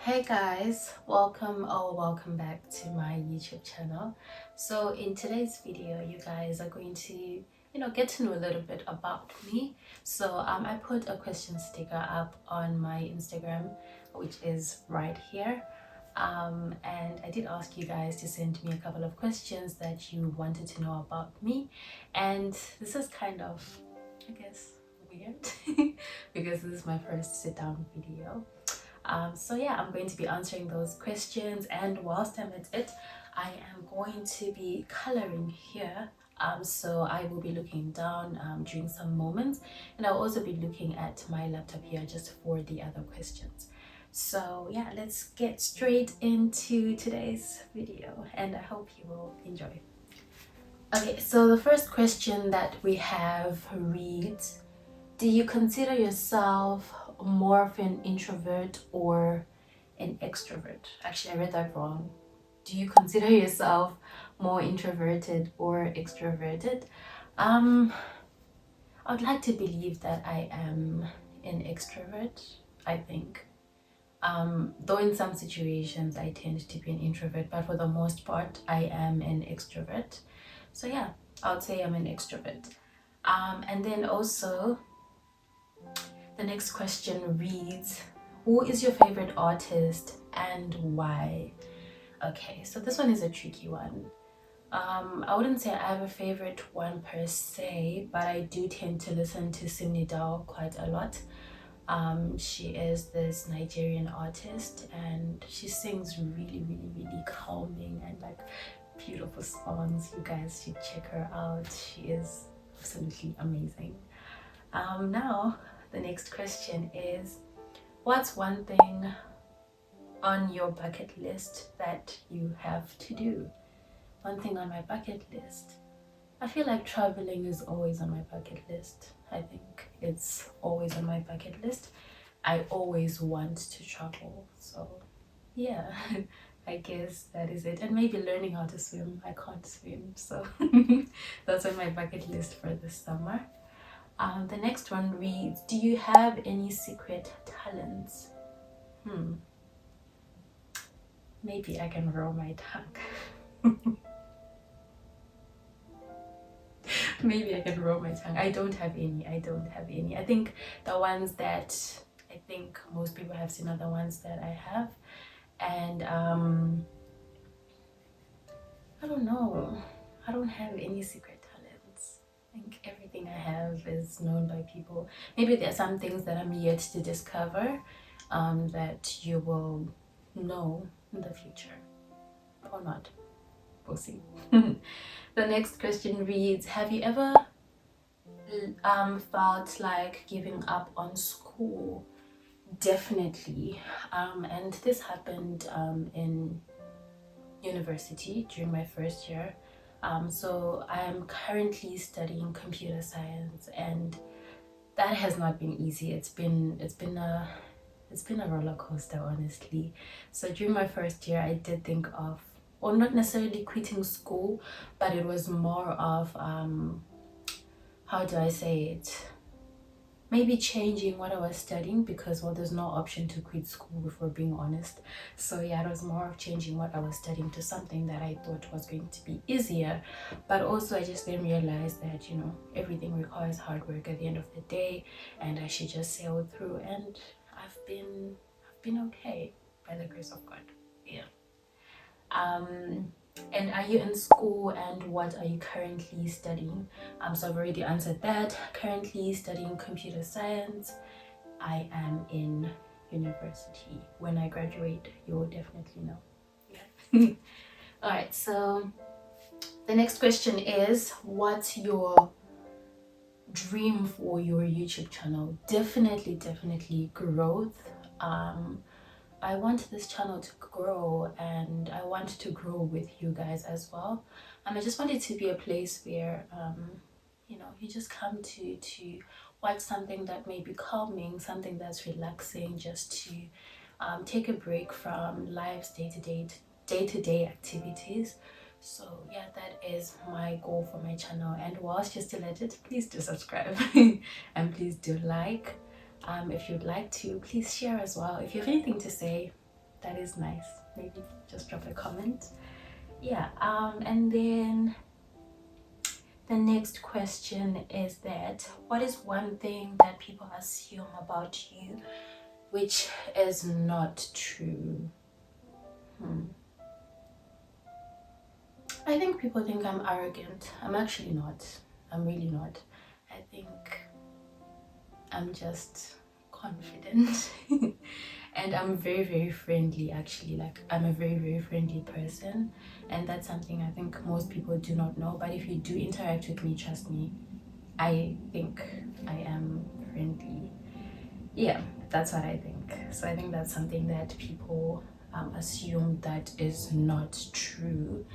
Hey guys, welcome back to my YouTube channel. So in today's video you guys are going to get to know a little bit about me. So I put a question sticker up on my Instagram, which is right here, and I did ask you guys to send me a couple of questions that you wanted to know about me, and this is kind of, I guess, weird because this is my first sit down video. So yeah, I'm going to be answering those questions, and whilst I'm at it, I am going to be coloring here. So I will be looking down during some moments, and I'll also be looking at my laptop here just for the other questions. So yeah, let's get straight into today's video, and I hope you will enjoy. Okay, so the first question that we have reads, do you consider yourself more of an introvert or an extrovert? Actually, I read that wrong. Do you consider yourself more introverted or extroverted? I would like to believe that I am an extrovert, I think. Though in some situations I tend to be an introvert, but for the most part I am an extrovert. So yeah, I would say I'm an extrovert. And then also the next question reads, who is your favorite artist and why? Okay, so this one is a tricky one. I wouldn't say I have a favorite one per se, but I do tend to listen to Simni Dao quite a lot. She is this Nigerian artist and she sings really calming and like beautiful songs. You guys should check her out. She is absolutely amazing. Now the next question is, what's one thing on your bucket list that you have to do? One thing on my bucket list. I feel like traveling is always on my bucket list. I think it's always on my bucket list. I always want to travel. So yeah, I guess that is it. And maybe learning how to swim. I can't swim, so that's on my bucket list for this summer. The next one reads, do you have any secret talents? Maybe I can roll my tongue. Maybe I can roll my tongue. I don't have any. I think the ones that I think most people have seen are the ones that I have. And I don't know. I don't have any secret talents. I think everything I have is known by people. Maybe there are some things that I'm yet to discover that you will know in the future, or not. We'll see. The next question reads, have you ever felt like giving up on school? Definitely. And this happened in university during my first year. So I am currently studying computer science, and that has not been easy. It's been a roller coaster, honestly. So during my first year I did think of, or not necessarily quitting school, but it was more of how do I say it, maybe changing what I was studying, because well, there's no option to quit school if we're being honest. So yeah, it was more of changing what I was studying to something that I thought was going to be easier. But also I just then realized that everything requires hard work at the end of the day, and I should just sail through, and I've been okay by the grace of God. Yeah. And are you in school, and what are you currently studying? So I've already answered that. Currently studying computer science. I am in university. When I graduate, you will definitely know. Yeah. All right, so the next question is, what's your dream for your YouTube channel? Definitely growth. I want this channel to grow, and I want to grow with you guys as well. I just want it to be a place where you just come to watch something that may be calming, something that's relaxing, just to take a break from life's day-to-day activities. So yeah, that is my goal for my channel. And whilst you're still at it, please do subscribe and please do like. If you'd like to, please share as well. If you have anything to say, that is nice. Maybe just drop a comment. Yeah. And then the next question is that what is one thing that people assume about you which is not true? I think people think I'm arrogant. I'm actually not. I'm really not. I think I'm just confident. And I'm very, very friendly actually. Like, I'm a very, very friendly person, and that's something I think most people do not know. But if you do interact with me, trust me, I think I am friendly. Yeah, that's what I think. So I think that's something that people assume that is not true.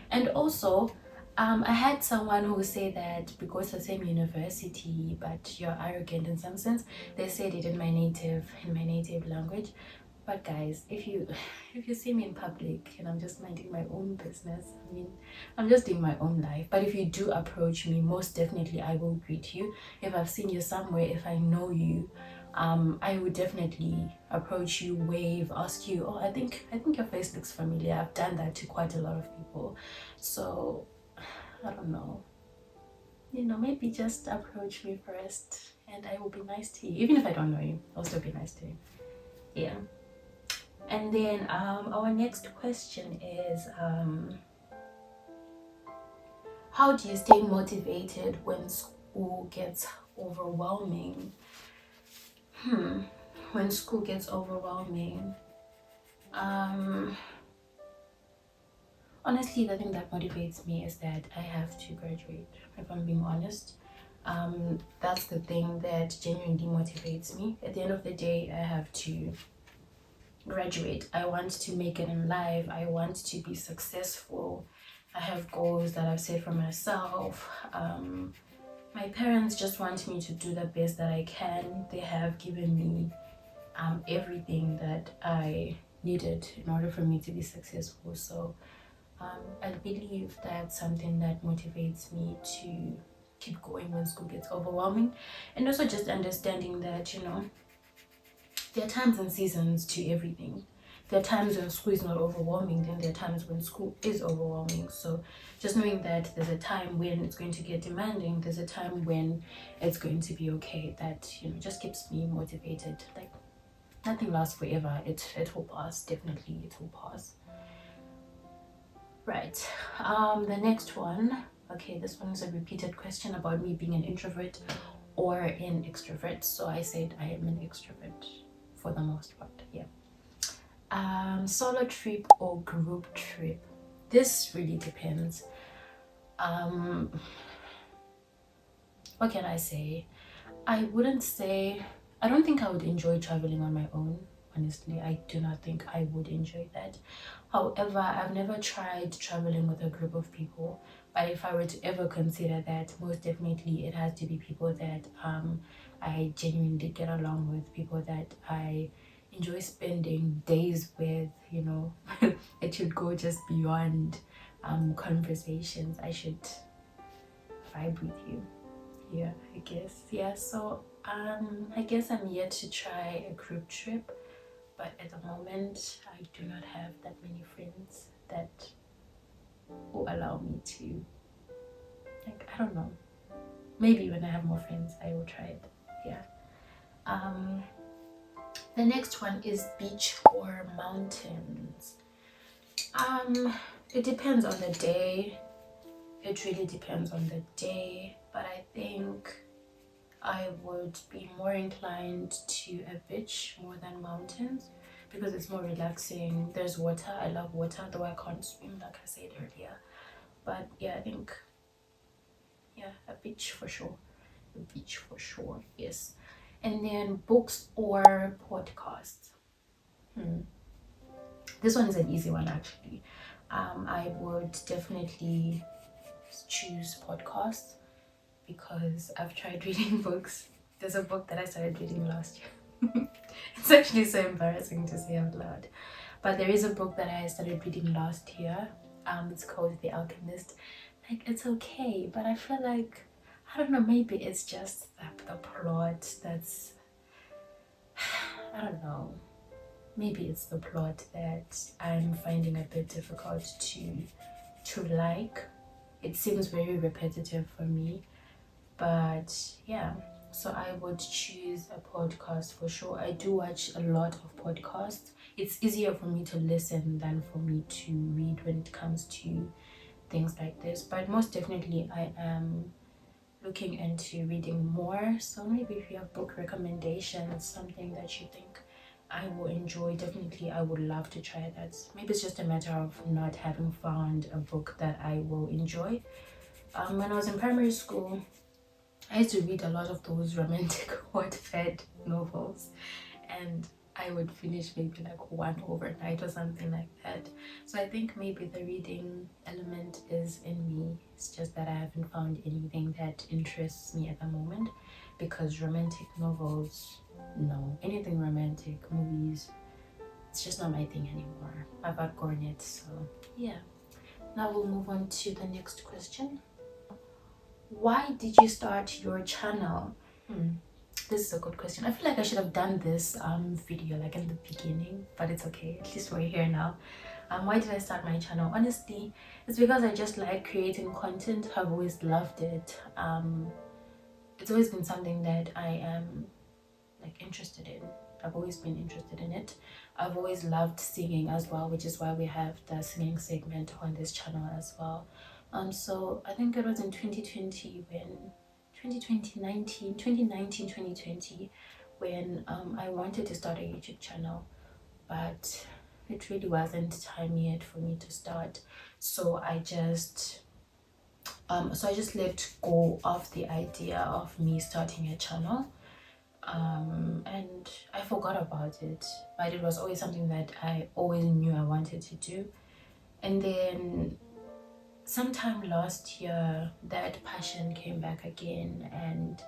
And also, I had someone who said that because the same university, but you're arrogant in some sense. They said it in my native language. But guys, if you if you see me in public and I'm just minding my own business, I mean, I'm just doing my own life. But if you do approach me, most definitely I will greet you. If I've seen you somewhere, if I know you, I would definitely approach you, wave, ask you, oh, I think your face looks familiar. I've done that to quite a lot of people. So I don't know, maybe just approach me first and I will be nice to you. Even if I don't know you, I'll still be nice to you. Yeah. And then our next question is, how do you stay motivated when school gets overwhelming? When school gets overwhelming, honestly, the thing that motivates me is that I have to graduate, if I'm being honest. That's the thing that genuinely motivates me. At the end of the day, I have to graduate. I want to make it in life. I want to be successful. I have goals that I've set for myself. My parents just want me to do the best that I can. They have given me everything that I needed in order for me to be successful. So I believe that's something that motivates me to keep going when school gets overwhelming. And also just understanding that, there are times and seasons to everything. There are times when school is not overwhelming, then there are times when school is overwhelming. So just knowing that there's a time when it's going to get demanding, there's a time when it's going to be okay, that just keeps me motivated. Like, nothing lasts forever. It will pass. Definitely it will pass. Right. The next one. Okay, this one is a repeated question about me being an introvert or an extrovert. So I said I am an extrovert for the most part. Yeah. Solo trip or group trip? This really depends. What can I say? I don't think I would enjoy traveling on my own. Honestly, I do not think I would enjoy that. However, I've never tried traveling with a group of people, but if I were to ever consider that, most definitely it has to be people that I genuinely get along with, people that I enjoy spending days with. It should go just beyond conversations. I should vibe with you. Yeah, I guess. Yeah, so I guess I'm yet to try a group trip, but at the moment I do not have that many friends that will allow me to, like, I don't know, maybe when I have more friends I will try it. Yeah. The next one is beach or mountains. It depends on the day. It really depends on the day, but I think I would be more inclined to a beach more than mountains because it's more relaxing. There's water. I love water, though I can't swim like I said earlier. But yeah, I think, yeah, a beach for sure. A beach for sure, yes. And then books or podcasts. This one is an easy one actually. I would definitely choose podcasts because I've tried reading books. There's a book that I started reading last year. It's actually so embarrassing to say out loud. But there is a book that I started reading last year. It's called The Alchemist. Like, it's okay, but I feel like, I don't know, maybe it's just the plot that's, I don't know. maybe it's the plot that I'm finding a bit difficult to like. It seems very repetitive for me, but yeah. So I would choose a podcast for sure. I do watch a lot of podcasts. It's easier for me to listen than for me to read when it comes to things like this, but most definitely I am looking into reading more. So maybe if you have book recommendations, something that you think I will enjoy, definitely I would love to try that. Maybe it's just a matter of not having found a book that I will enjoy. When I was in primary school, I used to read a lot of those romantic Wattpad novels, and I would finish maybe like one overnight or something like that. So I think maybe the reading element is in me. It's just that I haven't found anything that interests me at the moment, because romantic novels, no, anything romantic, movies, it's just not my thing anymore. I've outgrown it. So yeah. Now we'll move on to the next question. Why did you start your channel? This is a good question. I feel like I should have done this video like in the beginning, but it's okay, at least we're here now. Why did I start my channel? Honestly, it's because I just like creating content. I've always loved it. It's always been something that I am like interested in. I've always been interested in it. I've always loved singing as well, which is why we have the singing segment on this channel as well. So I think it was in 2020 when 2020 when I wanted to start a YouTube channel, but it really wasn't time yet for me to start. So I just let go of the idea of me starting a channel, and I forgot about it. But it was always something that I always knew I wanted to do. And then sometime last year, that passion came back again, and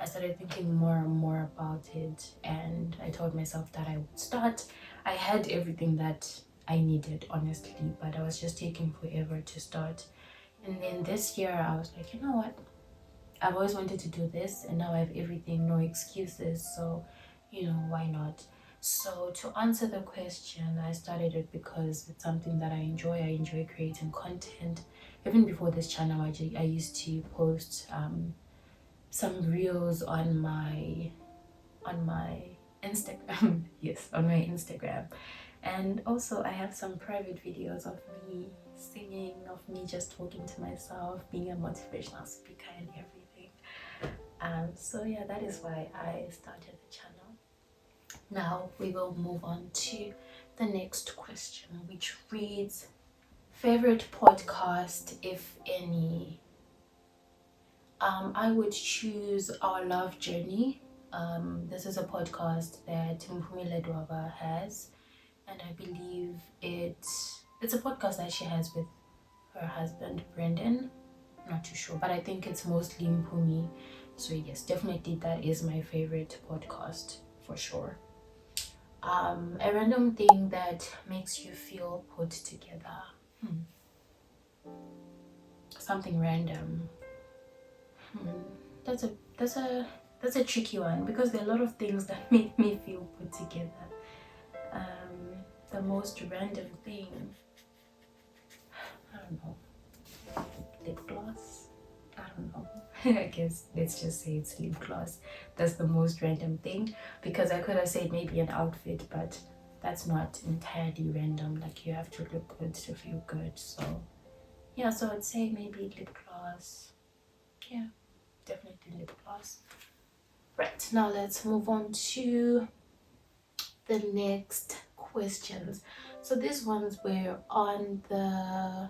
I started thinking more and more about it, and I told myself that I would start. I had everything that I needed, honestly, but I was just taking forever to start. And then this year I was like, you know what, I've always wanted to do this, and now I have everything, no excuses, so why not? So to answer the question, I started it because it's something that I enjoy creating content. Even before this channel, I used to post some reels on my Instagram. Yes, on my Instagram. And also I have some private videos of me singing, of me just talking to myself, being a motivational speaker and everything. So yeah, that is why I started the channel. Now we will move on to the next question, which reads, favorite podcast, if any. I would choose Our Love Journey. This is a podcast that Mpumi Ledwaba has, and I believe it's a podcast that she has with her husband Brendan. I'm not too sure, but I think it's mostly Mpumi. So yes, definitely that is my favorite podcast for sure. A random thing that makes you feel put together. Something random. That's a tricky one, because there are a lot of things that make me feel put together. The most random thing, I don't know, lip gloss. I don't know. I guess let's just say it's lip gloss. That's the most random thing, because I could have said maybe an outfit, but that's not entirely random. Like, you have to look good to feel good. So yeah, so I'd say maybe lip gloss. Yeah, definitely lip gloss. Right, now let's move on to the next questions. So these ones were on the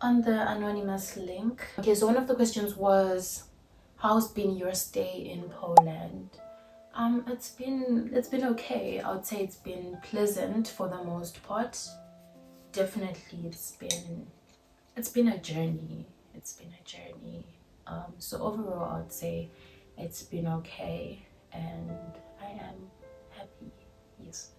anonymous link. Okay, so one of the questions was, how's been your stay in Poland? It's been okay. I would say it's been pleasant for the most part. Definitely it's been a journey. So overall I would say it's been okay, and I am happy. Yes.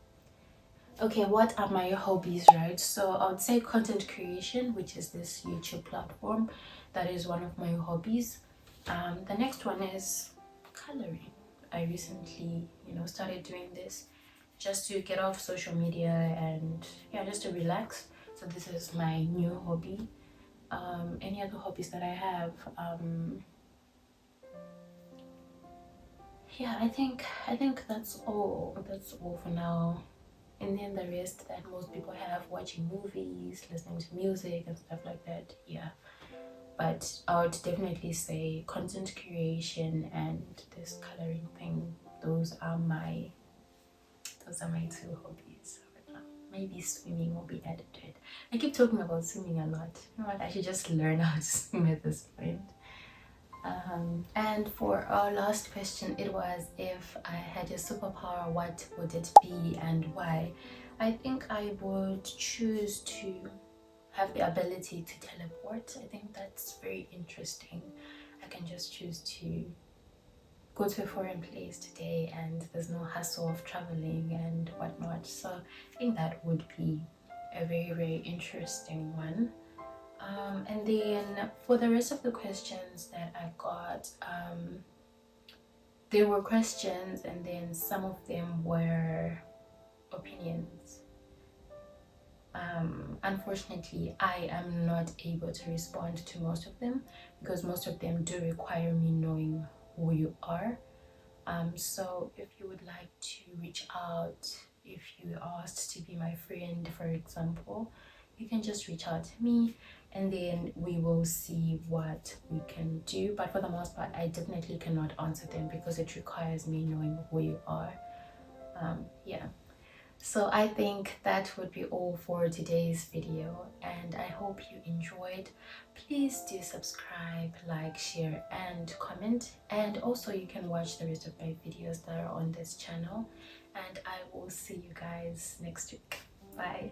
Okay, what are my hobbies, right? So I would say content creation, which is this YouTube platform. That is one of my hobbies. The next one is coloring. I recently, started doing this just to get off social media and yeah, just to relax. So this is my new hobby. Any other hobbies that I have? Yeah, I think that's all for now. And then the rest that most people have, watching movies, listening to music and stuff like that. Yeah, but I would definitely say content creation and this coloring thing, those are my two hobbies right now. Maybe swimming will be added to it. I keep talking about swimming a lot. You know what, I should just learn how to swim at this point. And for our last question, it was, if I had a superpower, what would it be and why? I think I would choose to have the ability to teleport. I think that's very interesting. I can just choose to go to a foreign place today and there's no hassle of traveling and whatnot. So I think that would be a very, very interesting one. And then for the rest of the questions that I got, there were questions and then some of them were opinions. Unfortunately, I am not able to respond to most of them because most of them do require me knowing who you are. So if you would like to reach out, if you asked to be my friend, for example, you can just reach out to me and then we will see what we can do. But for the most part, I definitely cannot answer them because it requires me knowing who you are. Yeah. So I think that would be all for today's video and I hope you enjoyed. Please do subscribe, like, share and comment, and also you can watch the rest of my videos that are on this channel, and I will see you guys next week. Bye.